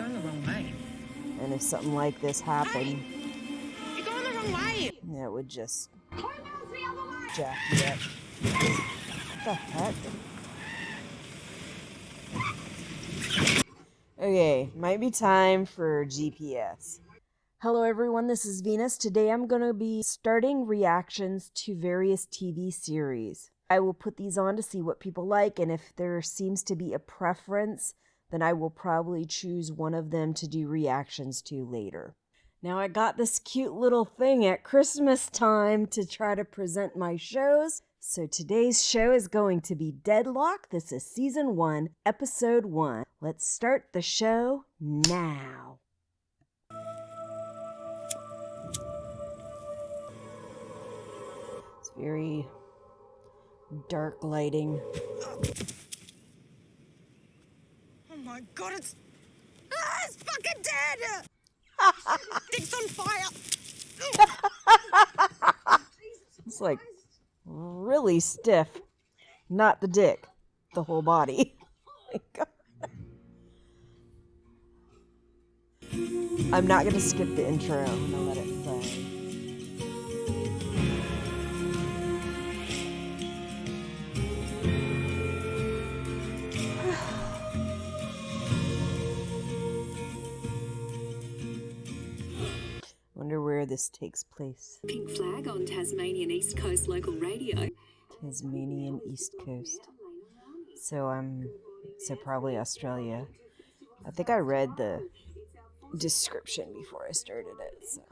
going the wrong way. And if something like this happened... Hey, you're going the wrong way! Yeah, it would just... jack you up. What the heck? Okay, might be time for GPS. Hello everyone, this is Venus. Today I'm going to be starting reactions to various TV series. I will put these on to see what people like, and if there seems to be a preference, then I will probably choose one of them to do reactions to later. Now I got this cute little thing at Christmas time to try to present my shows. So today's show is going to be Deadloch. This is Season 1, Episode 1. Let's start the show now. It's very dark lighting. Oh my god, it's fucking dead! Dick's on fire! It's like really stiff. Not the dick, the whole body. Oh my god. I'm not gonna skip the intro. I'm gonna let it play. Wonder where this takes place. Pink flag on Tasmanian East Coast local radio. Tasmanian East Coast. So probably Australia. I think I read the description before I started it, so.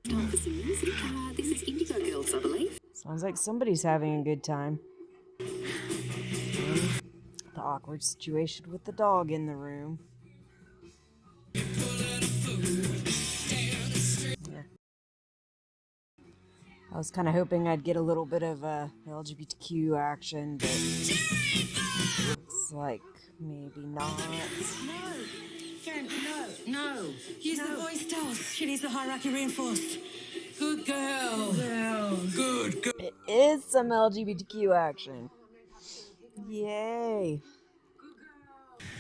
Time for some music. This is Indigo Girls, I believe. Sounds like somebody's having a good time. The awkward situation with the dog in the room. I was kind of hoping I'd get a little bit of LGBTQ action, but looks like maybe not. No. Use the voice dolls. She needs the hierarchy reinforced. Good girl. Good girl. It is some LGBTQ action. Yay.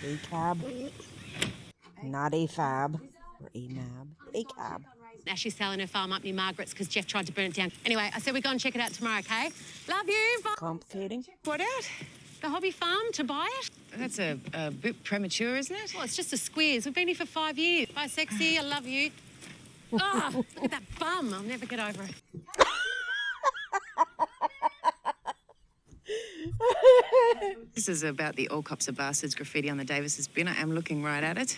ACAB. Not AFAB. Or AMAB. ACAB. Now she's selling her farm up near Margaret's because Jeff tried to burn it down. Anyway, I said we're going to check it out tomorrow, okay? Love you. Bye. Complicating. What out? The hobby farm to buy it? That's a bit premature, isn't it? Well, it's just a squeeze. We've been here for 5 years. Bye, sexy. I love you. Oh, look at that bum. I'll never get over it. This is about the All Cops Are Bastards graffiti on the Davis's bin. I am looking right at it.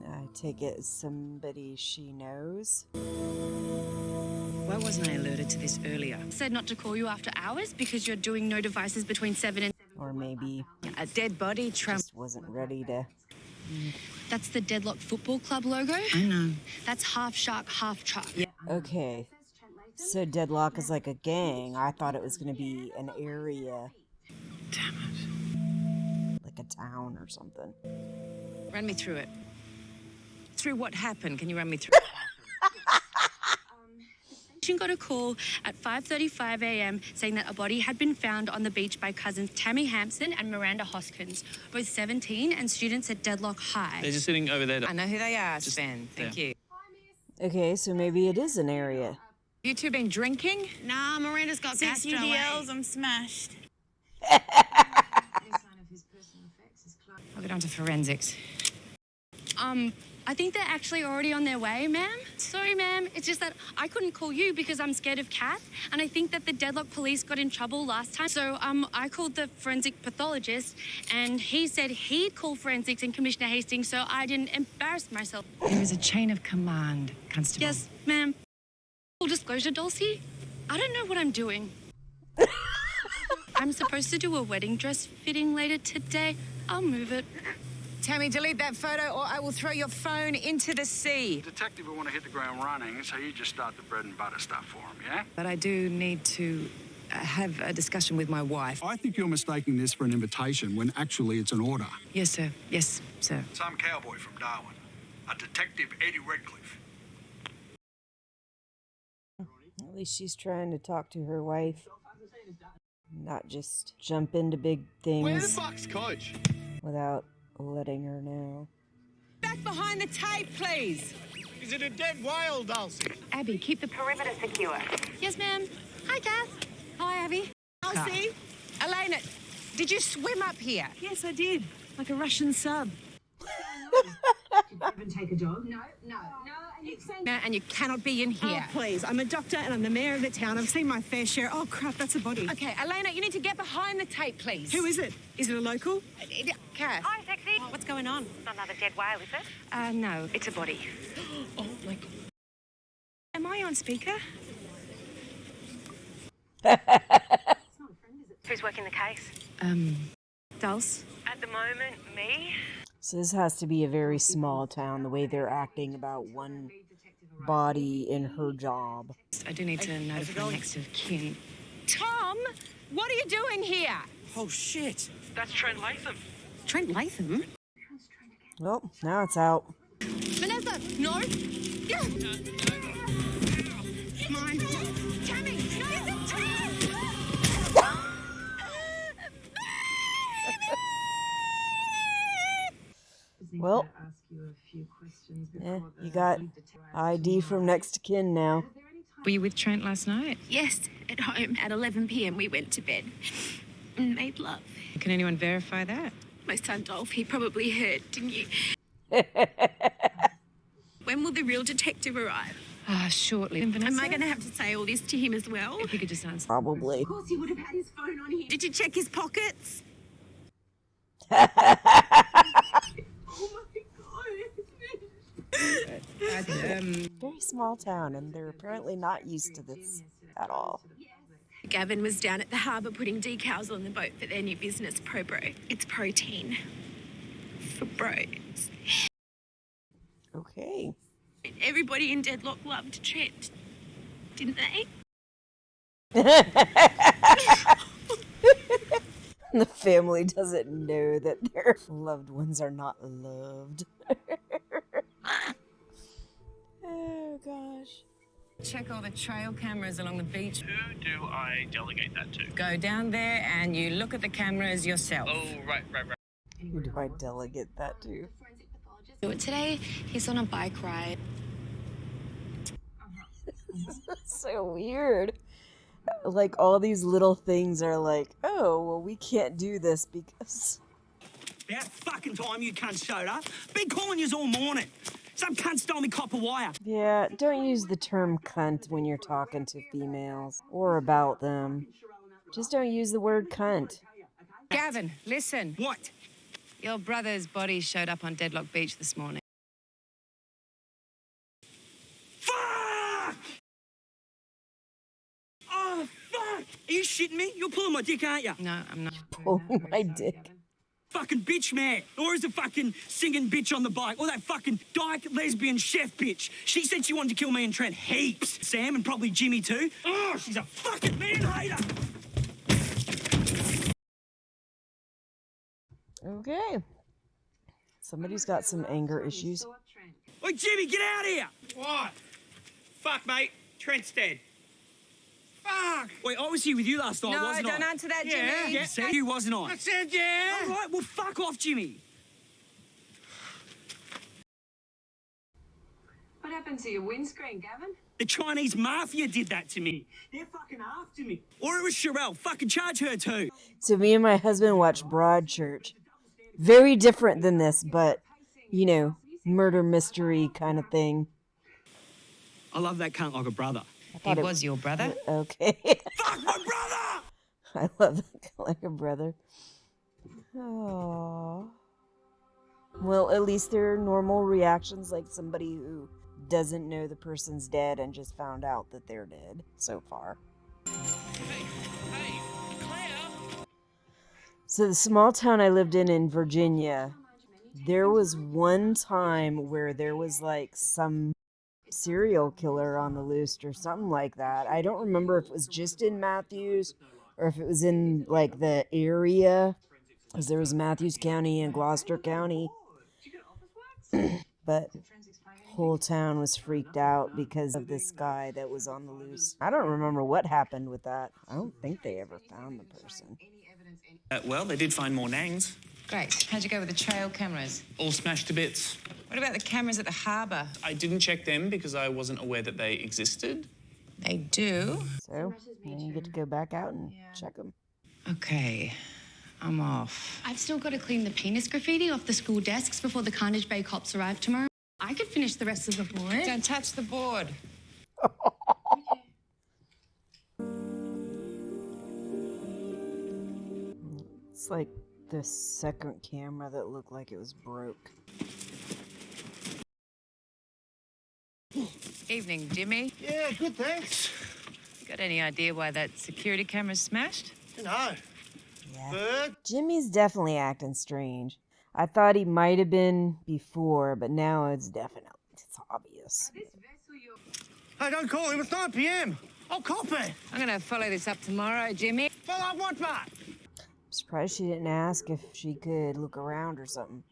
I take it as somebody she knows. Why wasn't I alerted to this earlier? Said not to call you after hours because you're doing no devices between 7 and... Or maybe A dead body just wasn't ready to... That's the Deadloch Football Club logo. I know. That's half shark, half truck. Yeah. Okay. So Deadloch is like a gang. I thought it was going to be an area. Damn it. Like a town or something. Run me through it. Through what happened? Can you run me through it? She got a call at 5:35 a.m. saying that a body had been found on the beach by cousins Tammy Hampson and Miranda Hoskins, both 17 and students at Deadloch High. They're just sitting over there. I know who they are, Sven. Thank you. Okay, so maybe it is an area. You two been drinking? Nah, Miranda's got 6 gastro. UDLs, I'm smashed. I'll get on to forensics. I think they're actually already on their way, ma'am. Sorry, ma'am. It's just that I couldn't call you because I'm scared of Kath, and I think that the Deadloch police got in trouble last time. So, I called the forensic pathologist, and he said he'd call forensics and Commissioner Hastings, so I didn't embarrass myself. There is a chain of command, Constable. Yes, ma'am. Full disclosure, Dulcie, I don't know what I'm doing. I'm supposed to do a wedding dress fitting later today. I'll move it. Tammy, delete that photo or I will throw your phone into the sea. Detective will want to hit the ground running, so you just start the bread and butter stuff for him, yeah? But I do need to have a discussion with my wife. I think you're mistaking this for an invitation when actually it's an order. Yes, sir. Yes, sir. Some cowboy from Darwin. A Detective Eddie Redcliffe. At least she's trying to talk to her wife. Not just jump into big things. Where the fuck's Coach? Without letting her know. Back behind the tape, please. Is it a dead whale, Dulcie? Abby, keep the perimeter secure. Yes, ma'am. Hi, Kath. Hi, Abby. Elsie? Elena, did you swim up here? Yes, I did. Like a Russian sub. Even take a dog? No. And you cannot be in here. Oh, please. I'm a doctor and I'm the mayor of the town. I've seen my fair share. Oh, crap, that's a body. Okay, Elena, you need to get behind the tape, please. Who is it? Is it a local? Kath. Hi, sexy. What's going on? It's not another dead whale, is it? No, it's a body. Oh, my God. Am I on speaker? Who's working the case? Dulce. At the moment, me. So this has to be a very small town, the way they're acting about one body in her job. I do need to notify next of kin. Tom, what are you doing here? Oh, shit. That's Trent Latham. Trent Latham? Well, now it's out. Vanessa, no. Come on. Tammy, no, Well, you got ID from next to kin now. Were you with Trent last night? Yes, at home at 11 p.m. we went to bed and made love. Can anyone verify that? My son Dolph, he probably heard, didn't you? When will the real detective arrive? Shortly. Am I going to have to say all this to him as well? If you could just answer. Probably. Of course, he would have had his phone on him. Did you check his pockets? Very small town, and they're apparently not used to this at all. Gavin was down at the harbour putting decals on the boat for their new business, Pro Bro. It's protein for bros. Okay. Everybody in Deadloch loved Trent, didn't they? The family doesn't know that their loved ones are not loved. Oh, gosh. Check all the trail cameras along the beach. Who do I delegate that to? Go down there and you look at the cameras yourself. Oh, right. Who do I delegate that to? Today, he's on a bike ride. So weird. Like, all these little things are like, oh, well, we can't do this because... About fucking time you cunts showed up. Been calling yous all morning. Some cunt stole me copper wire. Yeah, don't use the term cunt when you're talking to females or about them. Just don't use the word cunt. Gavin, listen. What? Your brother's body showed up on Deadloch Beach this morning. Fuck! Oh, fuck! Are you shitting me? You're pulling my dick, aren't you? No, I'm not. Pulling my dick. Fucking bitch, man. Or is a fucking singing bitch on the bike? Or that fucking dyke lesbian chef bitch. She said she wanted to kill me and Trent heaps. Sam and probably Jimmy too. Oh, she's a fucking man-hater. Okay. Somebody's got some anger issues. Oi, Jimmy, get out of here! What? Fuck, mate. Trent's dead. Fuck! Wait, I was here with you last night, No, wasn't I? don't answer that, Jimmy. Yeah, see, you wasn't I? I said yeah! All right, well, fuck off, Jimmy. What happened to your windscreen, Gavin? The Chinese mafia did that to me. They're fucking after me. Or it was Sherelle. Fucking charge her too. So me and my husband watched Broadchurch. Very different than this, but, you know, murder mystery kind of thing. I love that cunt like a brother. He was your brother. Okay. Fuck my brother! I love that like a brother. Oh. Well, at least there are normal reactions, like somebody who doesn't know the person's dead and just found out that they're dead so far. Hey, Claire! So the small town I lived in Virginia, there was one time where there was like some serial killer on the loose or something like that. I don't remember if it was just in Matthews or if it was in like the area, because there was Matthews County and Gloucester County. But whole town was freaked out because of this guy that was on the loose. I don't remember what happened with that. I don't think they ever found the person. Well, they did find more nangs. Great. How'd you go with the trail cameras? All smashed to bits. What about the cameras at the harbour? I didn't check them because I wasn't aware that they existed. They do. So, then you get to go back out and check them. Okay, I'm off. I've still got to clean the penis graffiti off the school desks before the Carnage Bay cops arrive tomorrow. I could finish the rest of the board. Don't touch the board. It's like the second camera that looked like it was broke. Evening, Jimmy. Yeah, good, thanks. Got any idea why that security camera's smashed? No. Yeah. Bird? Jimmy's definitely acting strange. I thought he might have been before, but now it's obvious. Hey, don't call him. It's 9 p.m. I'll cop it. I'm gonna follow this up tomorrow, Jimmy. Follow what, Matt? I'm surprised she didn't ask if she could look around or something.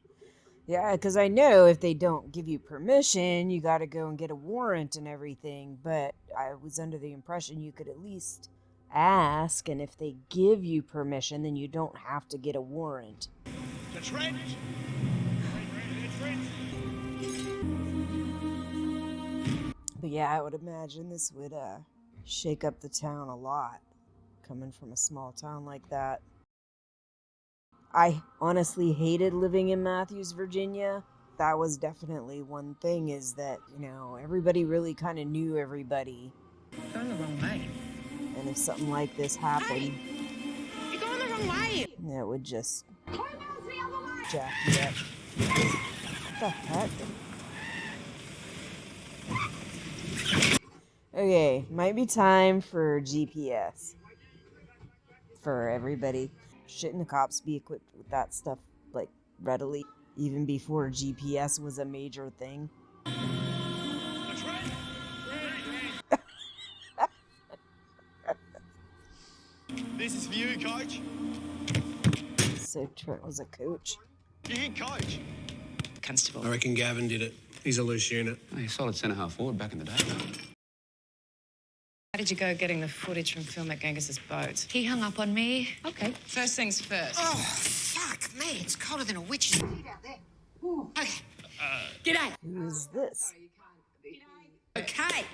Yeah, because I know if they don't give you permission, you gotta go and get a warrant and everything, but I was under the impression you could at least ask, and if they give you permission, then you don't have to get a warrant. The trench. But yeah, I would imagine this would shake up the town a lot, coming from a small town like that. I honestly hated living in Matthews, Virginia. That was definitely one thing, is that, you know, everybody really kind of knew everybody. You're going the wrong way. And if something like this happened, Hey, you're going the wrong way. it would just jack you up. What the heck? Okay, might be time for GPS. For everybody. Shouldn't the cops be equipped with that stuff, like, readily? Even before GPS was a major thing? This is for you, coach. So Trent was a coach. You can coach. Constable. I reckon Gavin did it. He's a loose unit. Oh, he's solid centre-half forward back in the day. How did you go getting the footage from film at Genghis's boat? He hung up on me. Okay, first things first. Oh, fuck me. It's colder than a witch's feet out there. Okay. G'day. Who is this? Okay.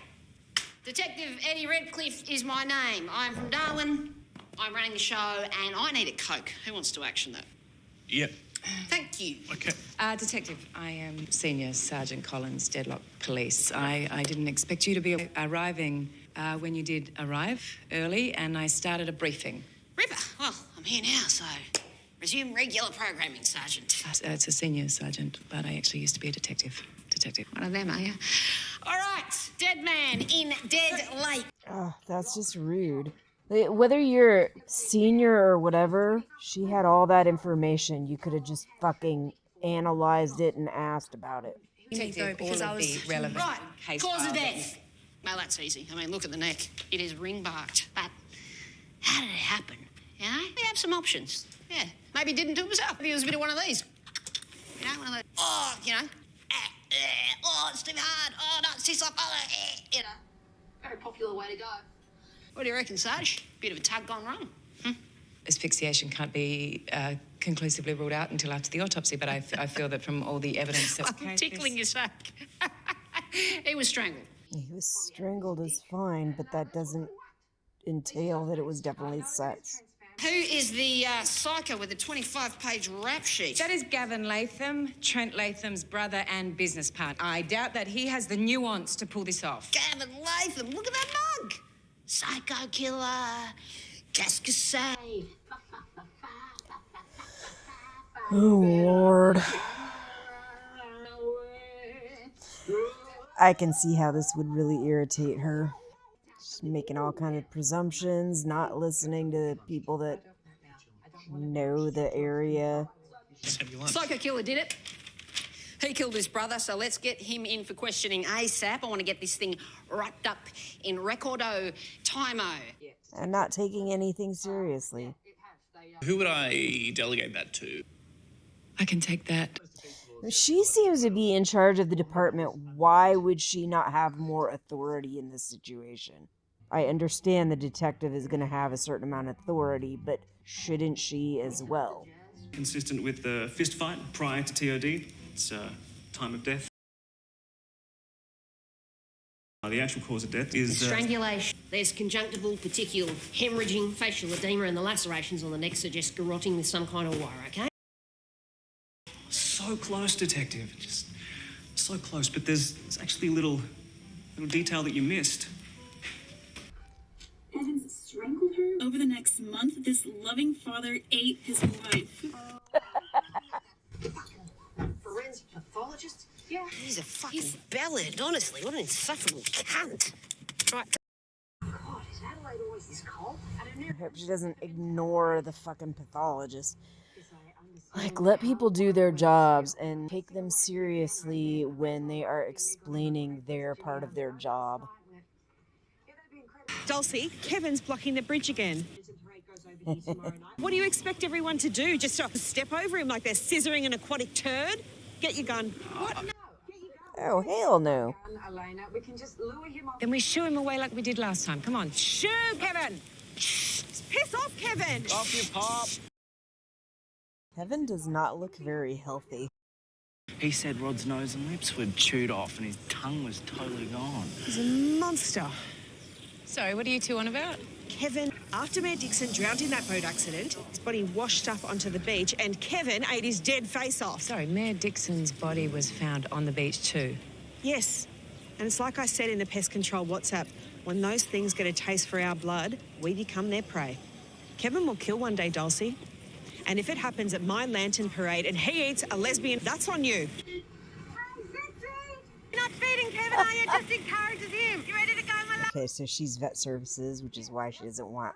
Detective Eddie Redcliffe is my name. I'm from Darwin. I'm running the show, and I need a Coke. Who wants to action that? Yep. Thank you. Okay. Detective, I am Senior Sergeant Collins, Deadloch Police. I didn't expect you to be arriving when you did arrive early, and I started a briefing. Ripper. Well, I'm here now, so resume regular programming, Sergeant. It's a Senior Sergeant, but I actually used to be a detective. One of them, are you? All right. Dead man in Dead Lake. Oh, that's just rude. Whether you're senior or whatever, she had all that information. You could have just fucking analyzed it and asked about it. Detective, because I was relevant. Right. Case Cause of file death. Well, that's easy. I mean, look at the neck. It is ring-barked. But how did it happen? You know, we have some options. Yeah. Maybe he didn't do it himself. Maybe it was a bit of one of these. You know, one of those. Oh, you know. Oh, it's too hard. Oh, no, it's too soft. Oh, you know. Very popular way to go. What do you reckon, Sarge? Bit of a tug gone wrong. Asphyxiation can't be conclusively ruled out until after the autopsy, but I feel that from all the evidence that... I'm tickling your sack. He was strangled. He was strangled is fine, but that doesn't entail that it was definitely sex. Who is the psycho with the 25-page rap sheet? That is Gavin Latham, Trent Latham's brother and business partner. I doubt that he has the nuance to pull this off. Gavin Latham, look at that mug. Psycho killer, Cascade. Oh, Lord. I can see how this would really irritate her. She's making all kind of presumptions, not listening to people that know the area. Psycho killer did it. He killed his brother, so let's get him in for questioning ASAP. I want to get this thing wrapped up in recordo timeo. And not taking anything seriously. Who would I delegate that to? I can take that. She seems to be in charge of the department. Why would she not have more authority in this situation? I understand the detective is going to have a certain amount of authority, but shouldn't she as well? Consistent with the fist fight prior to TOD. It's time of death. The actual cause of death is... strangulation. There's conjunctival, petechial, hemorrhaging, facial edema, and the lacerations on the neck suggest garroting with some kind of wire, okay? So close, Detective. Just so close, but there's actually a little detail that you missed. Evans strangled her? Over the next month, this loving father ate his wife. Forensic pathologist? Yeah. He's a fucking bellend, honestly. What an insufferable cunt. Right. God, is Adelaide always this cold? I don't know. I hope she doesn't ignore the fucking pathologist. Like, let people do their jobs and take them seriously when they are explaining their part of their job. Dulcie, Kevin's blocking the bridge again. What do you expect everyone to do? Just step over him like they're scissoring an aquatic turd? Get your gun. What? Oh, hell no. Elena, we can just lure him off. Then we shoo him away like we did last time. Come on. Shoo, Kevin! Piss off, Kevin! Off you pop. Kevin does not look very healthy. He said Rod's nose and lips were chewed off and his tongue was totally gone. He's a monster. Sorry, what are you two on about? Kevin, after Mayor Dixon drowned in that boat accident, his body washed up onto the beach and Kevin ate his dead face off. Sorry, Mayor Dixon's body was found on the beach too. Yes, and it's like I said in the pest control WhatsApp, when those things get a taste for our blood, we become their prey. Kevin will kill one day, Dulcie. And if it happens at my lantern parade and he eats a lesbian, that's on you. You're not feeding Kevin, are you? Just encourages him. You ready to go, my love? Okay, so she's vet services, which is why she doesn't want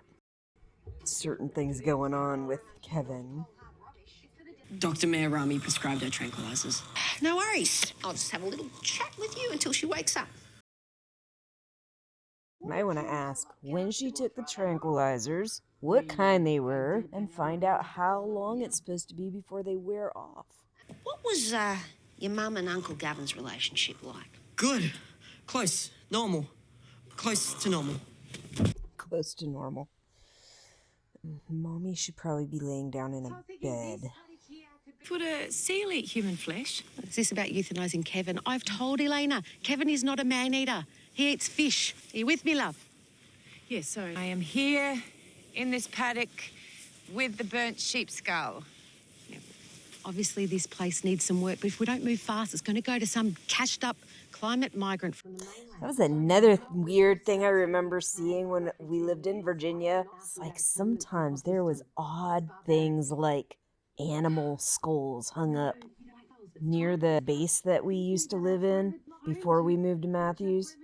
certain things going on with Kevin. Dr. Mayor Rami prescribed her tranquilizers. No worries. I'll just have a little chat with you until she wakes up. Might want to ask when she took the tranquilizers, what kind they were, and find out how long it's supposed to be before they wear off. What was your mum and Uncle Gavin's relationship like? Good. Close. Normal. Close to normal. Close to normal. Mommy should probably be laying down in a bed. Would a seal eat human flesh? Is this about euthanizing Kevin? I've told Elena, Kevin is not a man-eater. He eats fish. Are you with me, love? Yes, sorry. I am here in this paddock with the burnt sheep skull. Yeah. Obviously, this place needs some work, but if we don't move fast, it's going to go to some cashed-up climate migrant from the mainland. That was another weird thing I remember seeing when we lived in Virginia. It's like sometimes there was odd things like animal skulls hung up near the base that we used to live in before we moved to Matthews.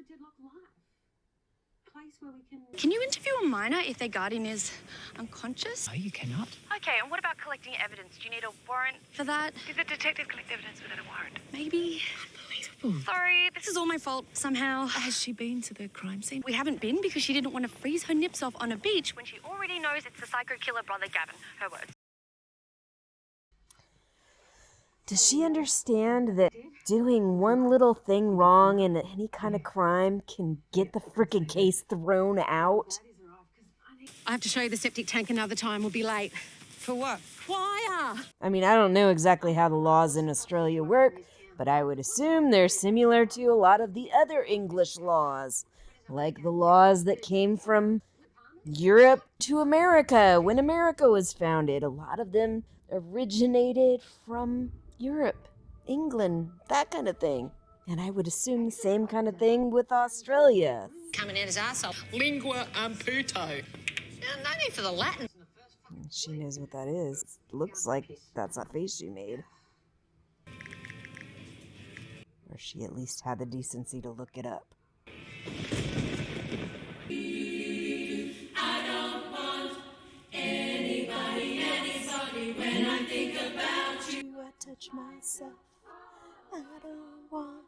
Can you interview a minor if their guardian is unconscious? No, you cannot. Okay, and what about collecting evidence? Do you need a warrant For that, Did the detective collect evidence without a warrant? maybe. Unbelievable. Sorry, this is all my fault somehow. Has she been to the crime scene? We haven't been because she didn't want to freeze her nips off on a beach. When she already knows it's the psycho killer brother Gavin. Her words. Does she understand that doing one little thing wrong in any kind of crime can get the freaking case thrown out? I have to show you the septic tank another time. We'll be late. For what? Choir! I mean, I don't know exactly how the laws in Australia work, but I would assume they're similar to a lot of the other English laws, like the laws that came from Europe to America when America was founded. A lot of them originated from Europe, England, that kind of thing. And I would assume the same kind of thing with Australia. Coming out his arsehole. Lingua amputo. No need for the Latin. She knows what that is. Looks like that's a face she made. Or she at least had the decency to look it up. I don't want anybody when I think about you. I touch myself. I don't want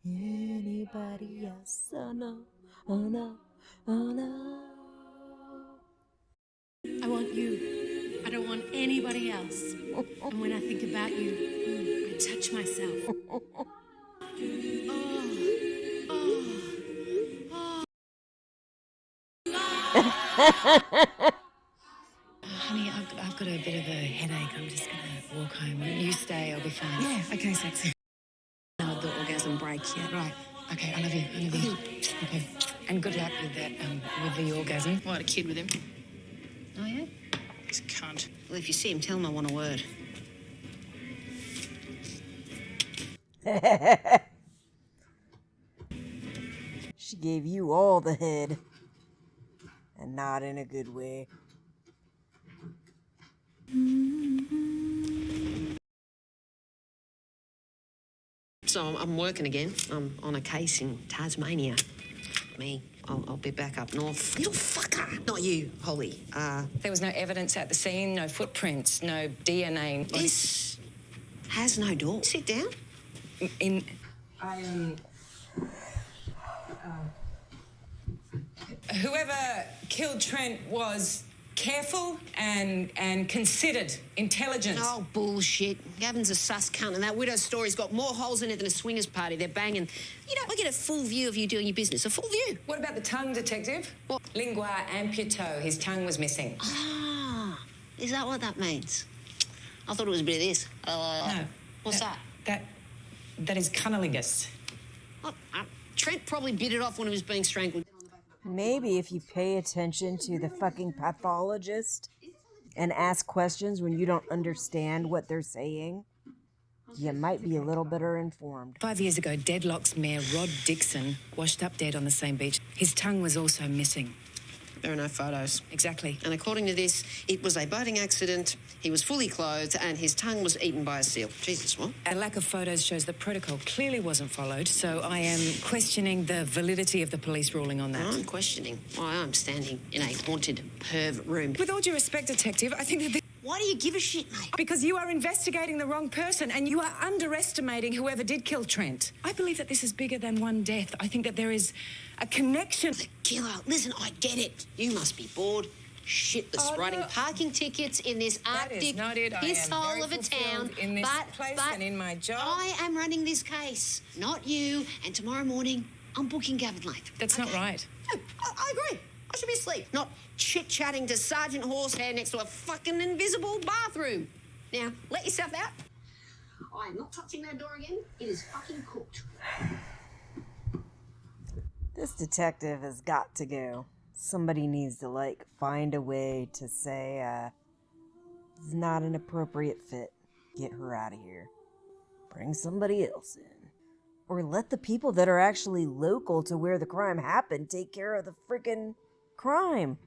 anybody else. Oh no, oh no, oh no. I want you. I don't want anybody else. And when I think about you, I touch myself. Honey, I've got a bit of a headache. I'm just going to walk home. You stay, I'll be fine. Yeah, okay, sexy. No, the orgasm break, yeah. Right. Okay, I love you. I love you. Okay. And good luck with that, with the orgasm. I had a kid with him. Oh, yeah? He's a cunt. Well, if you see him, tell him I want a word. She gave you all the head. And not in a good way. So I'm working again. I'm on a case in Tasmania. I'll be back up north. You fucker! Not you, Holly. There was no evidence at the scene, no footprints, no DNA. This has no door. Sit down. Whoever killed Trent was careful and considered, intelligent. Oh, bullshit. Gavin's a sus cunt, and that widow's story's got more holes in it than a swingers party. They're banging. You know, I get a full view of you doing your business. A full view. What about the tongue, detective? What? Lingua amputo. His tongue was missing. Ah, is that what that means? I thought it was a bit of this. No. What's that? That is cunnilingus. Oh, Trent probably bit it off when he was being strangled. Maybe if you pay attention to the fucking pathologist and ask questions when you don't understand what they're saying, you might be a little better informed. 5 years ago, Deadloch's mayor, Rod Dixon, washed up dead on the same beach. His tongue was also missing. There are no photos. Exactly. And according to this, it was a boating accident, he was fully clothed, and his tongue was eaten by a seal. Jesus, what? A lack of photos shows the protocol clearly wasn't followed, so I am questioning the validity of the police ruling on that. I'm questioning why I'm standing in a haunted perv room. With all due respect, detective, I think that Why do you give a shit, mate? because you are investigating the wrong person and you are underestimating whoever did kill Trent. I believe that this is bigger than one death. I think that there is a connection. The killer. Listen, I get it. You must be bored shitless writing parking tickets in this Arctic pisshole of a town. In this place and in my job. I am running this case, not you. And tomorrow morning, I'm booking Gavin late. That's not right. No, I agree. I should be asleep, not chit-chatting to Sergeant Horsehair next to a fucking invisible bathroom. Now, let yourself out. I am not touching that door again. It is fucking cooked. This detective has got to go. Somebody needs to, find a way to say, it's not an appropriate fit. Get her out of here. Bring somebody else in. Or let the people that are actually local to where the crime happened take care of the freaking crime.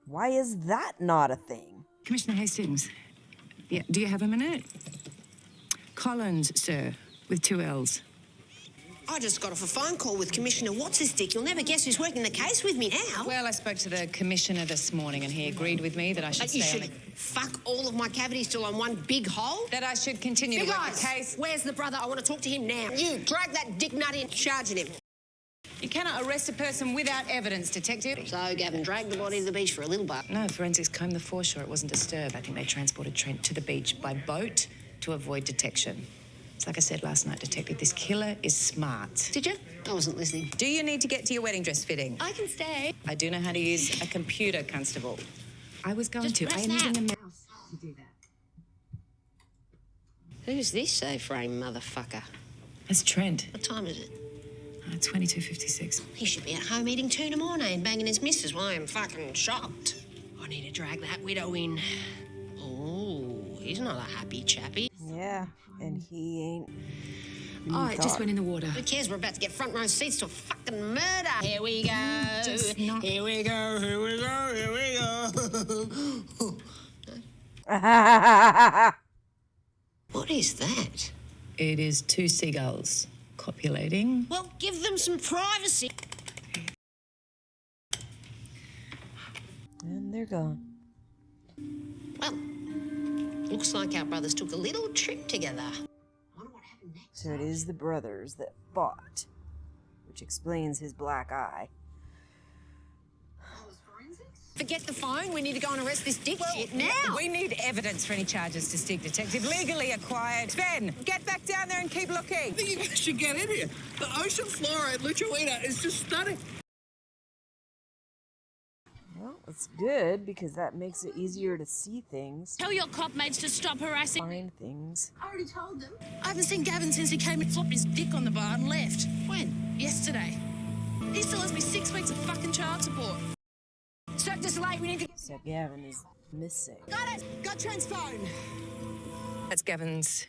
Why is that not a thing? Commissioner Hastings, yeah, do you have a minute? Collins, sir, with 2 L's. I just got off a phone call with Commissioner What's-His-Dick. You'll never guess who's working the case with me now. Well, I spoke to the commissioner this morning and he agreed with me that I should You stay should fuck all of my cavities till I'm one big hole? That I should continue Big to work eyes, the case. Where's the brother? I want to talk to him now. You, drag that dick nut in, charging him. You cannot arrest a person without evidence, detective. So Gavin dragged the body to the beach for a little buck. No, forensics combed the foreshore. It wasn't disturbed. I think they transported Trent to the beach by boat to avoid detection. It's like I said last night, detective, this killer is smart. Did you? I wasn't listening. Do you need to get to your wedding dress fitting? I can stay. I do know how to use a computer, Constable. I was going to. I am using a mouse to do that. Who's this A-frame motherfucker? That's Trent. What time is it? 22:56. He should be at home eating tuna mornay and banging his missus while I am fucking shocked. I need to drag that widow in. Oh, he's not a happy chappy. Yeah, and he ain't. Oh, it just went in the water. Who cares? We're about to get front row seats to a fucking murder. Here we go. Just not... Here we go. Here we go. Here we go. What is that? It is 2 seagulls copulating. Well, give them some privacy. And they're gone. Well, looks like our brothers took a little trip together. So it is the brothers that fought, which explains his black eye. Forget the phone. We need to go and arrest this dipshit now. We need evidence for any charges to stick, Detective. Legally acquired. Ben, get back down there and keep looking. I think you guys should get in here. The ocean flora at Luchuita is just stunning. Well, it's good because that makes it easier to see things. Tell your cop mates to stop harassing. Find things. I already told them. I haven't seen Gavin since he came and flopped his dick on the bar and left. When? Yesterday. He still owes me 6 weeks of fucking child support. Search this light. We need to... So Gavin is missing. Got it. Got Trent's phone. That's Gavin's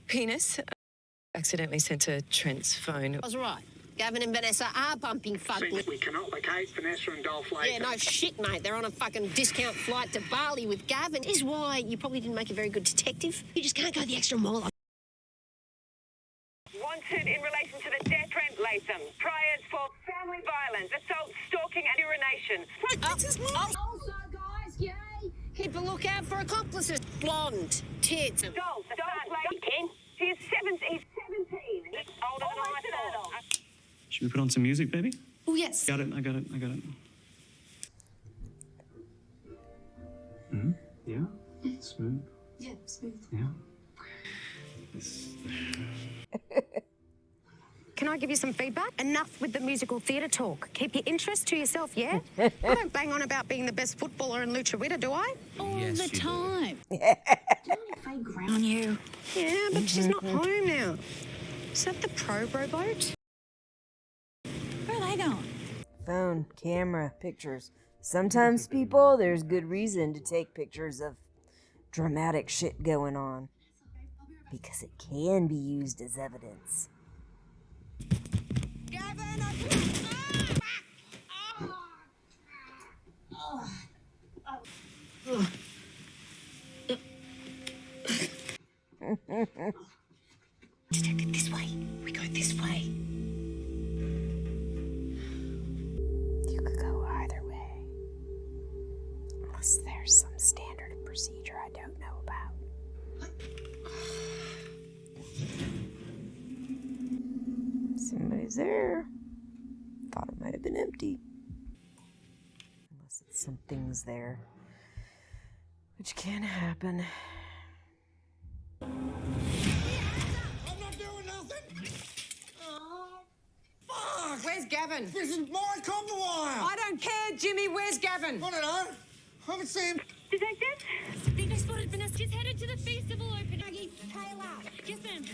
penis. Accidentally sent to Trent's phone. I was right. Gavin and Vanessa are bumping fucking... We cannot locate Vanessa and Dolph later. Yeah, no shit, mate. They're on a fucking discount flight to Bali with Gavin. This is why you probably didn't make a very good detective. You just can't go the extra mile. Wanted in relation to the death Trent Latham. Triad for family violence, assault, stalking and urination. Also, guys, yay! Keep a lookout for accomplices. Blonde, tits. Dolph Latham. He's 17. He's older than I thought. Should we put on some music, baby? Oh, yes. Got it. Yeah? Smooth. Yeah, smooth. Yeah. Can I give you some feedback? Enough with the musical theatre talk. Keep your interest to yourself, yeah? I don't bang on about being the best footballer in Luchuita, do I? All the time. I ground you. Yeah, but she's not home now. Is that the pro boat? Where are they going? Phone, camera, pictures. Sometimes, people, there's good reason to take pictures of dramatic shit going on. Because it can be used as evidence. Detective, this way. We go this way. You could go either way. Unless there's some standard of procedure I don't know about. Somebody's there. Thought it might have been empty. Unless it's something's there. Which can happen. I'm not doing nothing. Fuck! Where's Gavin? This is my copper wire. I don't care, Jimmy. Where's Gavin? I don't know. I haven't seen him. Detective? I think I spotted Vanessa. She's headed to the festival opening. Maggie, Kayla. Yes, ma'am.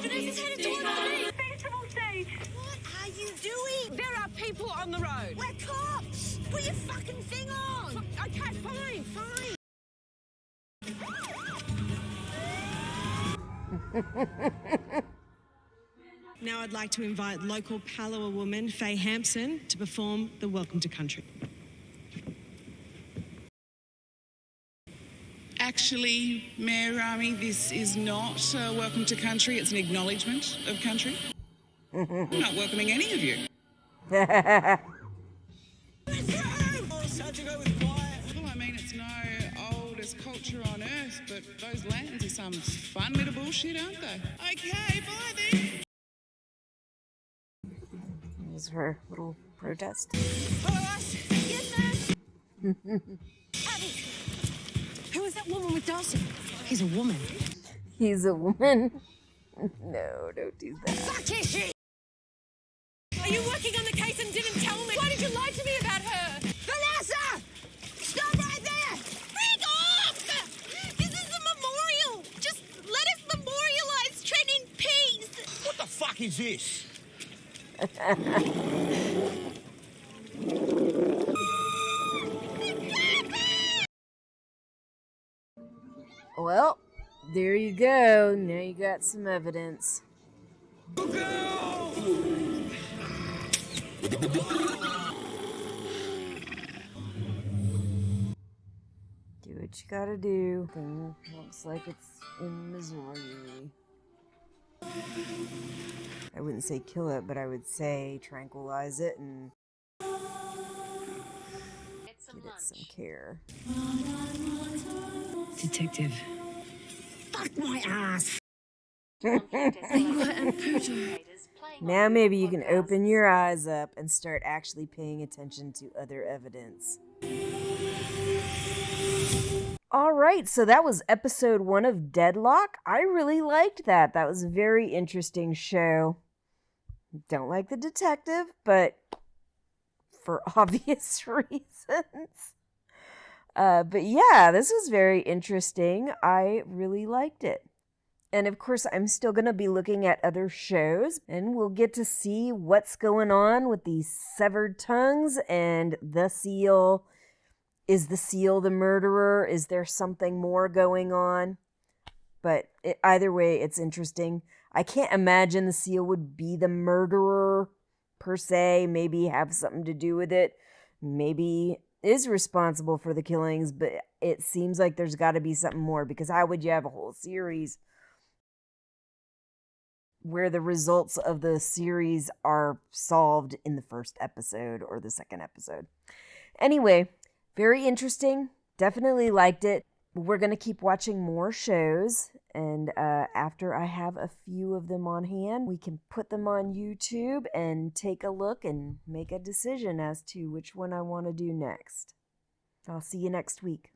Vanessa's headed towards me. Festival stage. What are you doing? There are people on the road. We're cops. Put your fucking thing on. Okay, fine. Now I'd like to invite local Palawa woman Faye Hampson to perform the Welcome to Country. Actually, Mayor Rami, this is not welcome to country, it's an acknowledgement of country. I'm not welcoming any of you. Well, I mean, it's no oldest culture on earth, but those lands are some fun bit of bullshit, aren't they? Okay, bye then. Here's her little protest. Yes, ma'am. Who is that woman with Darcy? He's a woman. He's a woman? No, don't do that. Fuck is she? Are you working on the case and didn't tell me? Why did you lie to me about her? Vanessa! Stop right there! Break off! This is a memorial. Just let us memorialize Trent in peace. What the fuck is this? Well, there you go. Now you got some evidence. Do what you gotta do. Looks like it's in Missouri. I wouldn't say kill it, but I would say tranquilize it and give it some care. Detective. Fuck my ass! Lingua and Puto. Now maybe you can open your eyes up and start actually paying attention to other evidence. Alright, so that was episode 1 of Deadloch. I really liked that. That was a very interesting show. Don't like the detective, but for obvious reasons. But yeah, this was very interesting. I really liked it. And of course, I'm still going to be looking at other shows, and we'll get to see what's going on with these severed tongues and the seal. Is the seal the murderer? Is there something more going on? But either way, it's interesting. I can't imagine the seal would be the murderer per se. Maybe have something to do with it. Maybe is responsible for the killings, but it seems like there's got to be something more, because how would you have a whole series where the results of the series are solved in the first episode or the second episode? Anyway, very interesting. Definitely liked it. We're going to keep watching more shows, and after I have a few of them on hand, we can put them on YouTube and take a look and make a decision as to which one I want to do next. I'll see you next week.